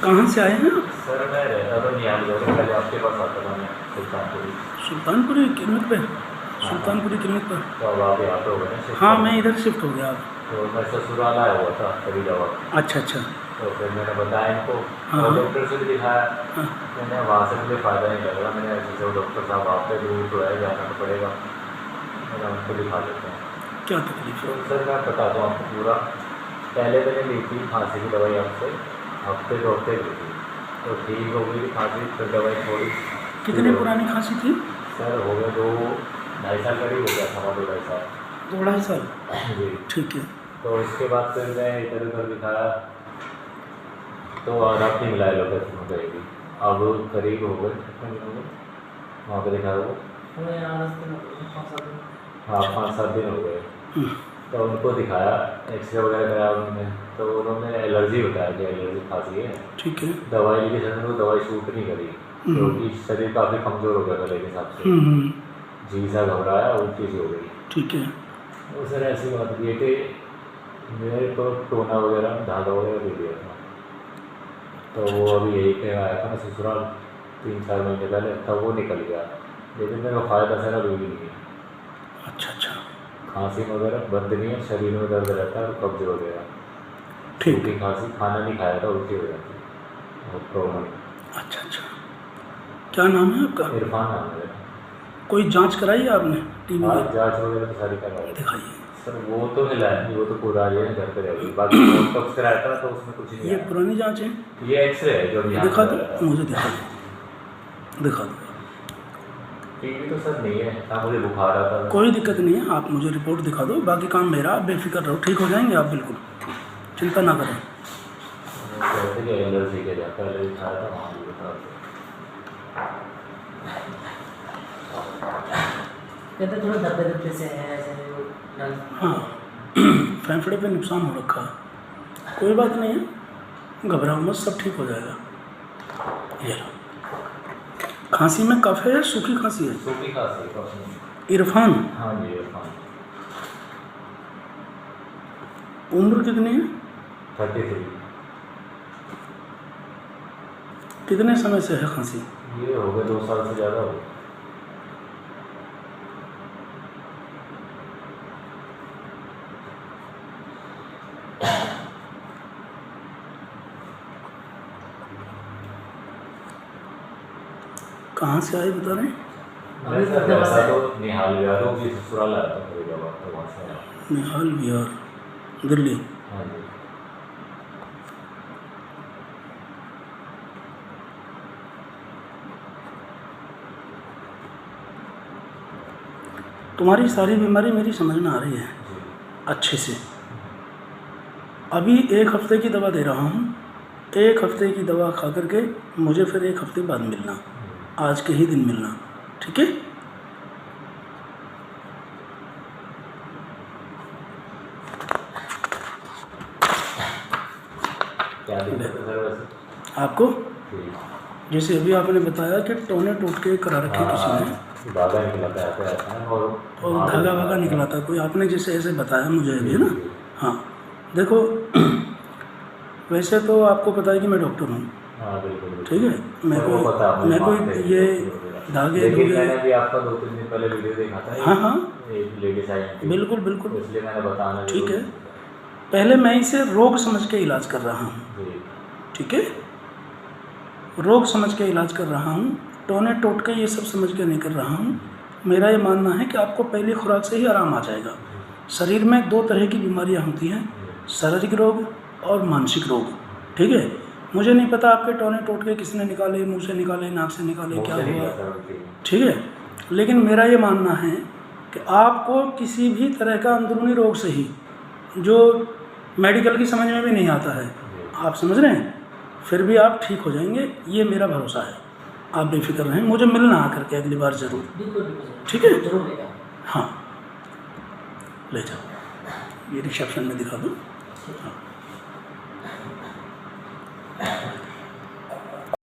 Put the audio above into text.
कहाँ से आए हैं आप? सर मैं रहता तो नहीं आने लगा, पहले आपके पास आता था मैं सुल्तानपुरी। सुल्तानपुरी क्लिनिक पे? हाँ हाँ। सुल्तानपुरी क्लिनिक पर? तो अब आप यहाँ पे हो गए ना शिफ्ट हाँ, हो मैं गए। इधर शिफ्ट हो गया अब। तो मैं ससुराल आया हुआ था फरीदाबाद। अच्छा अच्छा। तो फिर मैंने बताया इनको हाँ और हाँ डॉक्टर से भी दिखाया। हाँ। मैंने वहाँ से मुझे फ़ायदा नहीं लग रहा, मैंने ऐसे जो डॉक्टर साहब आपके दूर तो है, जाना तो पड़ेगा, मैंने उनको दिखा लेते हैं। क्या तकलीफ तो है? सर मैं बताता हूँ आपको पूरा। पहले मैंने ली थी खांसी की दवाई आपसे, हफ्ते 2 हफ्ते ली थी, तो ठीक हो गई थी खांसी, फिर दवाई थोड़ी कितनी पुरानी खांसी थी? सर हो गया 2 ढाई साल करीब हो गया था, 2 ढाई साल। 2 ढाई साल? जी। ठीक है। तो उसके बाद फिर मैं इधर उधर दिखाया, तो आराम नहीं मिला लोग में करेगी। अब करीब हो गए कितने दिन हो गए वहाँ पर दिखाया वो, हाँ 5-7 दिन हो गए। तो उनको दिखाया, एक्सरे वगैरह कराया उन्होंने, तो उन्होंने एलर्जी बताया कि एलर्जी खांसी है। ठीक है। दवाई ली थी सर, वो दवाई शूट नहीं करी, क्योंकि शरीर काफ़ी कमज़ोर हो गया पहले के हिसाब से, जी सा घबराया, उल्टी सी हो गई। ठीक है। वो सर ऐसी बात की कि मेरे को टोना वगैरह धागा वगैरह दे दिया था, तो वो अभी यही पे आया था ना ससुराल 3-4 महीने पहले, तब वो निकल गया, लेकिन मेरा फ़ायदा सर अभी भी नहीं है। अच्छा अच्छा। खांसी वगैरह बंद नहीं है, शरीर में दर्द रहता है और कब्ज वगैरह, ठीक। सूखी खांसी, खाना नहीं खाया था उल्टी हो जाती है और प्रॉब्लम। अच्छा अच्छा। क्या नाम है आपका? इरफान नाम है मेरा। कोई जांच कराई है आपने टीवी हाँ में? जाँच वगैरह तो सारी करवाई दिखाइए। सर, वो तो मिला है, वो तो पूरा ये घर पे रहेगी, बाकी बोटॉक्स कराया था तो उसमें कुछ नहीं ये आया। पुरानी जांच है? ये एक्सरे है जो अभी यहाँ दिखा पे दो, आया था। मुझे दिखा दो, दिखा दो। टीवी तो सर नहीं है ना, मुझे बुखार आता था। कोई दिक्कत नहीं है, आप मुझे रिपोर्ट दिखा दो, बाकी काम मेरा, आप बेफिक्र रहो, ठीक हो जाएंगे आप, बिल्कुल चिंता ना करें। कहते कि एलर्जी के जाता है, खाया था वहाँ भी बता। कहते थोड़ा धब्बे धब्बे से है ऐसे वो हाँ फेफड़े पे नुकसान हो रखा है, कोई बात नहीं है, घबराओ मत, सब ठीक हो जाएगा। ये लो। खांसी में कफ है या सूखी खांसी है? सूखी खांसी है। इरफान? हाँ जी इरफान। उम्र कितनी है? 33। कितने समय से है खांसी? ये हो गए 2 साल से ज़्यादा हो गए। कहाँ से आए बता रहे हैं? मैं सर रहता तो निहाल विहार की ससुराल आया था फरीदाबाद, तो वहाँ से आया। निहाल विहार, दिल्ली? हाँ जी। तुम्हारी सारी बीमारी मेरी समझ में आ रही है जी। अच्छे से। अभी 1 हफ्ते की दवा दे रहा हूँ, 1 हफ्ते की दवा खा करके मुझे फिर 1 हफ्ते बाद मिलना, आज के ही दिन मिलना, ठीक है? क्या दिक्कत है सर वैसे? आपको जी। जैसे अभी आपने बताया कि टोने टूट के करा रखे किसी ने, धागा निकला था ऐसा है और धागा वागा निकला था कोई, आपने जैसे ऐसे बताया मुझे अभी ना। जी। हाँ देखो वैसे तो आपको पता है कि मैं डॉक्टर हूँ, हाँ बिल्कुल ठीक है? मैं वो पता है, मुझे कोई मानते हैं ये वगैरह। धागे लेकिन धुगे, मैंने भी आपका 2-3 दिन पहले वीडियो देखा था, हाँ हाँ एक लेडीज आई थी, बिल्कुल बिल्कुल, तो इसलिए मैंने बताना ठीक जरूर है। पहले मैं इसे रोग समझ के इलाज कर रहा हूँ, जी। ठीक है? रोग समझ के इलाज कर रहा हूँ, टोने टोटके ये सब समझ के नहीं कर रहा हूँ। मेरा ये मानना है कि आपको पहली खुराक से ही आराम आ जाएगा। शरीर में 2 तरह की बीमारियाँ होती हैं, शारीरिक रोग और मानसिक रोग, ठीक है? मुझे नहीं पता आपके टोने टोटके किसने निकाले, मुंह से निकाले, नाक से निकाले, क्या हुआ, ठीक है? लेकिन मेरा ये मानना है कि आपको किसी भी तरह का अंदरूनी रोग से ही, जो मेडिकल की समझ में भी नहीं आता है, आप समझ रहे हैं, फिर भी आप ठीक हो जाएंगे, ये मेरा भरोसा है। आप बेफिक्र रहें, मुझे मिलना आकर के अगली बार ज़रूर, बिल्कुल ठीक है? जरूर लेगा। हाँ ले जाओ, ये रिसेप्शन में दिखा दो। हाँ